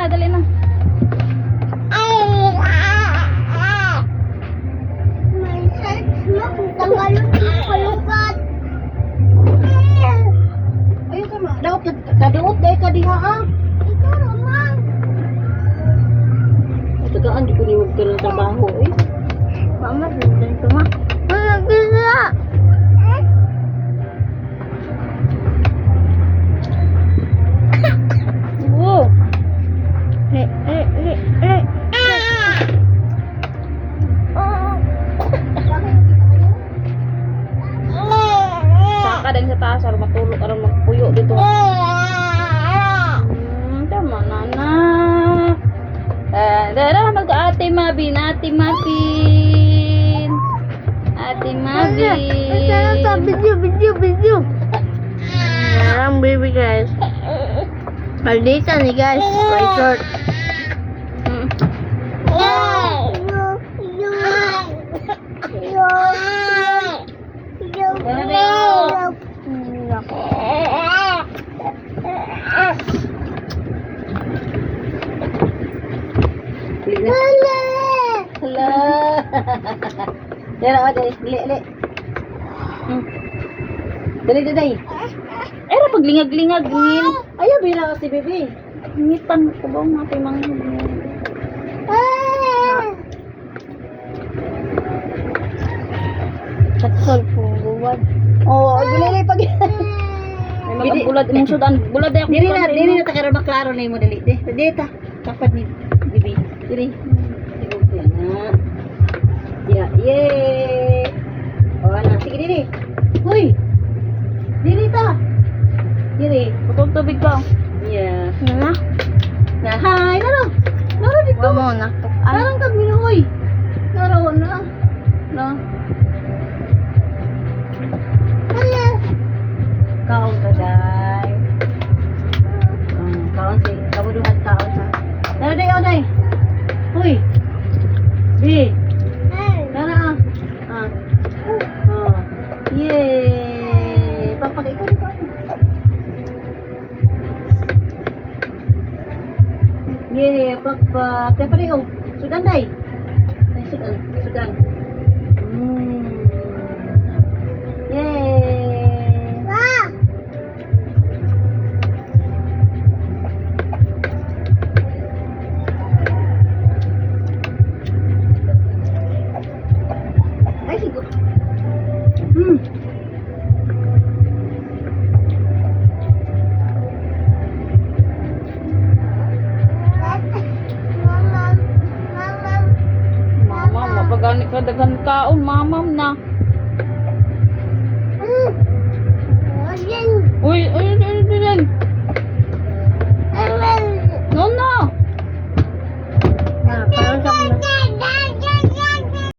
dali na. May search mo kung tanggalon yung kalugat. Ayun ka ma. Dapat kaduot dahil ka diha ah. Ikaw naman. Tagaan di ko ni magkaroon ng trabaho eh. Mama, sundan ko ma. Mama, bisa. Oo. Saka din sa taas, aron matulog, aron magpuyo dito. Tama na na. Dara mag-ate Mabin, ate Mabin. Ate Mabin. Video. Ang baby guys. Maldita ni guys. By short. Hala. Dara dali, dali. Dali. Era paglingag-lingag ngin. Ayaw bira si bebe. Ngitan ko ba mga timang. Katsol po buwad. Oh, dili pag. May mga bulad imong sudan. Bulad ay ako. Dili na ta karon maklaro na mo dali. Dili ta. Kapad ni bebe. Dili. Siguro yan na. Yay. Oh, ana sige dili. Hoy. Dili ta. Dili. Putol tubig ka. Yeah. Na. Na hi, naro. Naro dito. Wa mo naktok. Narang kami na hoy. Naro na. Na. Kaon ka day. Kaon si kabuduhan kaon sa. Naro day, day. Hoy. Di. Nara. Yay. Papakay ko dito. Yay, pakpak. Kaya pala yung sudan day. Ay, sudan. Yay. Ay, siguro. Mama, mapagani ka dagan kaon, mamam na.